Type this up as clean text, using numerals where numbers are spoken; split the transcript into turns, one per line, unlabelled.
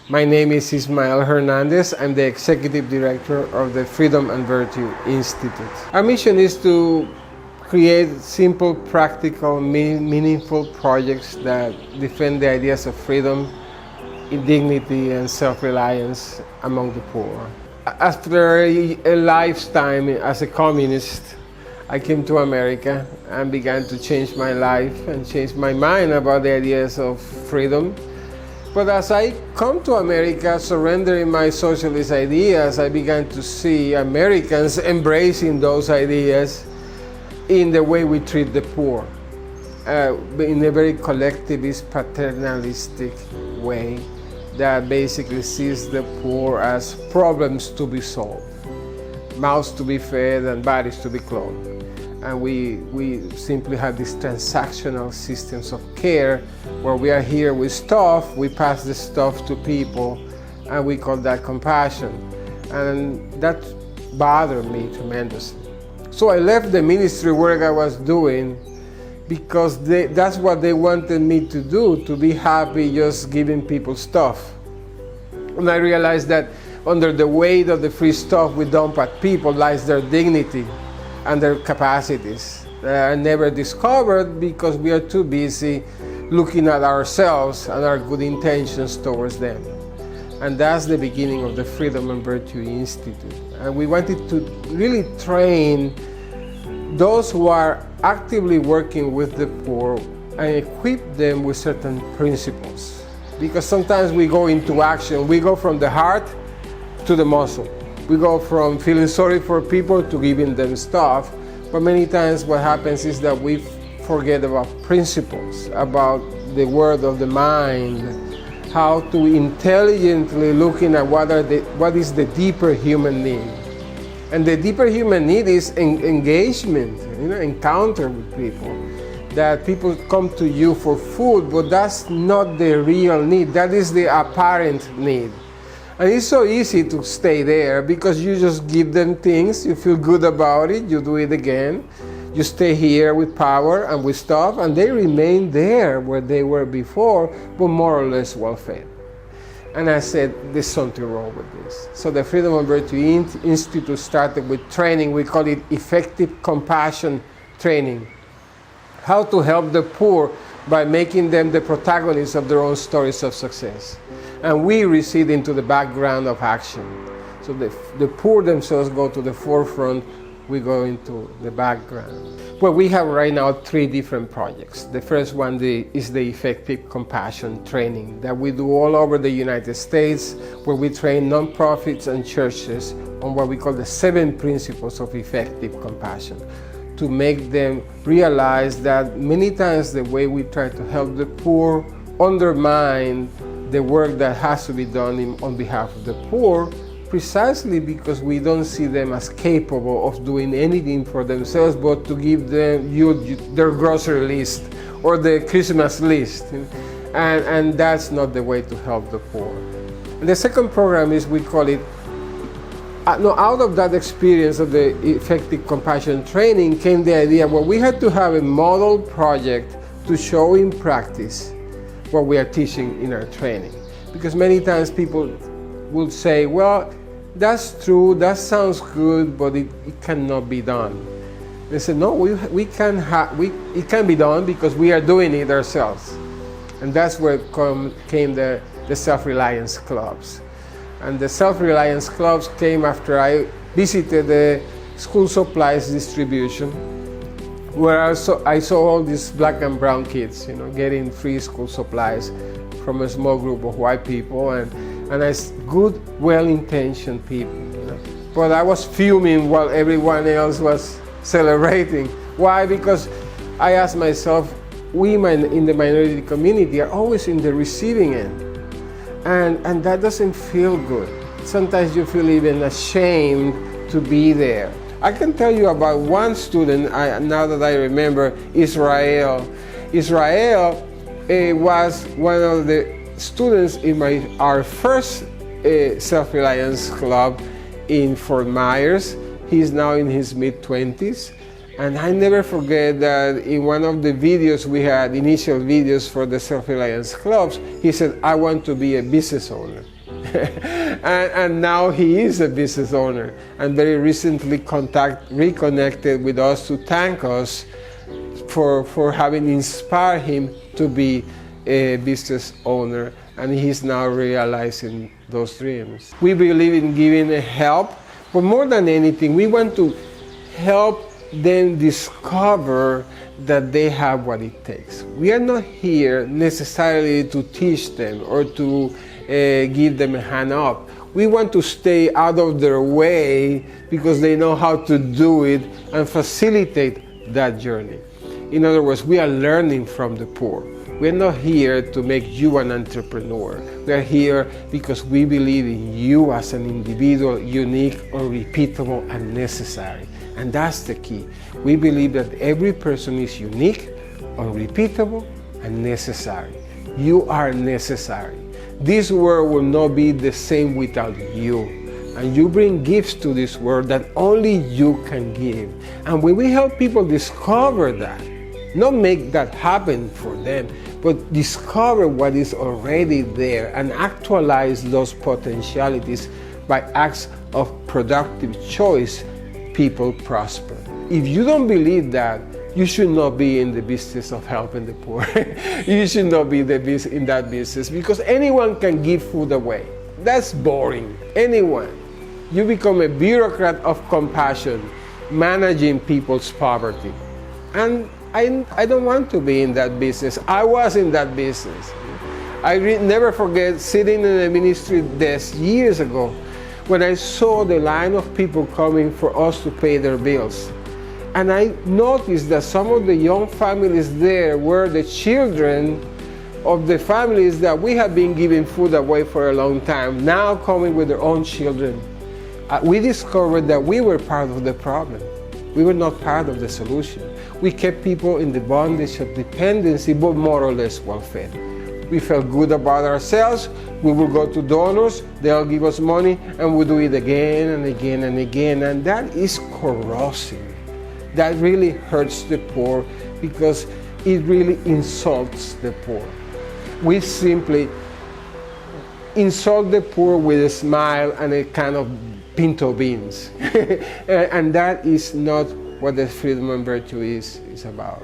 My name is Ismael Hernandez. I'm the Executive Director of the Freedom and Virtue Institute. Our mission is to create simple, practical, meaningful projects that defend the ideas of freedom, dignity, and self-reliance among the poor. After a lifetime as a communist, I came to America and began to change my life and change my mind about the ideas of freedom. But as I come to America, surrendering my socialist ideas, I began to see Americans embracing those ideas in the way we treat the poor, in a very collectivist, paternalistic way that basically sees the poor as problems to be solved, mouths to be fed and bodies to be clothed. And we simply have these transactional systems of care where we are here with stuff, we pass the stuff to people, and we call that compassion. And that bothered me tremendously. So I left the ministry work I was doing because that's what they wanted me to do, to be happy just giving people stuff. And I realized that under the weight of the free stuff we dump at people lies their dignity and their capacities that are never discovered because we are too busy looking at ourselves and our good intentions towards them. And that's the beginning of the Freedom and Virtue Institute. And we wanted to really train those who are actively working with the poor and equip them with certain principles. Because sometimes we go into action, we go from the heart to the muscle. We go from feeling sorry for people to giving them stuff, but many times what happens is that we forget about principles, about the word of the mind, how to intelligently looking at what is the deeper human need. And the deeper human need is engagement, encounter with people. That people come to you for food, but that's not the real need, that is the apparent need. And it's so easy to stay there because you just give them things, you feel good about it, you do it again. You stay here with power and with stuff, and they remain there where they were before, but more or less well fed. And I said, there's something wrong with this. So the Freedom and Virtue Institute started with training. We call it effective compassion training. How to help the poor by making them the protagonists of their own stories of success. And we recede into the background of action. So the poor themselves go to the forefront, we go into the background. Well, we have right now 3 different projects. The first one is the effective compassion training that we do all over the United States, where we train nonprofits and churches on what we call the 7 principles of effective compassion, to make them realize that many times the way we try to help the poor undermine the work that has to be done on behalf of the poor, precisely because we don't see them as capable of doing anything for themselves but to give them their grocery list or the Christmas list. And that's not the way to help the poor. And the second program is, we call it, out of that experience of the effective compassion training came the idea, well, we had to have a model project to show in practice what we are teaching in our training. Because many times people will say, well, that's true, that sounds good, but it cannot be done. They said, no, it can be done because we are doing it ourselves. And that's where came the self-reliance clubs. And the self-reliance clubs came after I visited the school supplies distribution, where I saw all these black and brown kids, getting free school supplies from a small group of white people and good, well-intentioned people. But I was fuming while everyone else was celebrating. Why? Because I asked myself, we in the minority community are always in the receiving end. And that doesn't feel good. Sometimes you feel even ashamed to be there. I can tell you about one student, now that I remember, Israel. Israel was one of the students in our first self-reliance club in Fort Myers. He's now in his mid-20s. And I never forget that in one of the videos we had, initial videos for the self-reliance clubs, he said, I want to be a business owner. and now he is a business owner, and very recently reconnected with us to thank us for having inspired him to be a business owner, and he's now realizing those dreams. We believe in giving help, but more than anything, we want to help them discover that they have what it takes. We are not here necessarily to teach them or to give them a hand up. We want to stay out of their way because they know how to do it and facilitate that journey. In other words, we are learning from the poor. We're not here to make you an entrepreneur. We're here because we believe in you as an individual, unique, unrepeatable, and necessary. And that's the key. We believe that every person is unique, unrepeatable, and necessary. You are necessary. This world will not be the same without you. And you bring gifts to this world that only you can give. And when we help people discover that, not make that happen for them, but discover what is already there and actualize those potentialities by acts of productive choice, people prosper. If you don't believe that, you should not be in the business of helping the poor. You should not be in that business, because anyone can give food away. That's boring. Anyone. You become a bureaucrat of compassion, managing people's poverty. And I don't want to be in that business. I was in that business. I never forget sitting in a ministry desk years ago when I saw the line of people coming for us to pay their bills. And I noticed that some of the young families there were the children of the families that we have been giving food away for a long time, now coming with their own children. We discovered that we were part of the problem. We were not part of the solution. We kept people in the bondage of dependency, but more or less well-fed. We felt good about ourselves. We will go to donors, they'll give us money, and we'll do it again and again and again. And that is corrosive. That really hurts the poor because it really insults the poor. We simply insult the poor with a smile and a kind of pinto beans. And that is not what the freedom and virtue is about.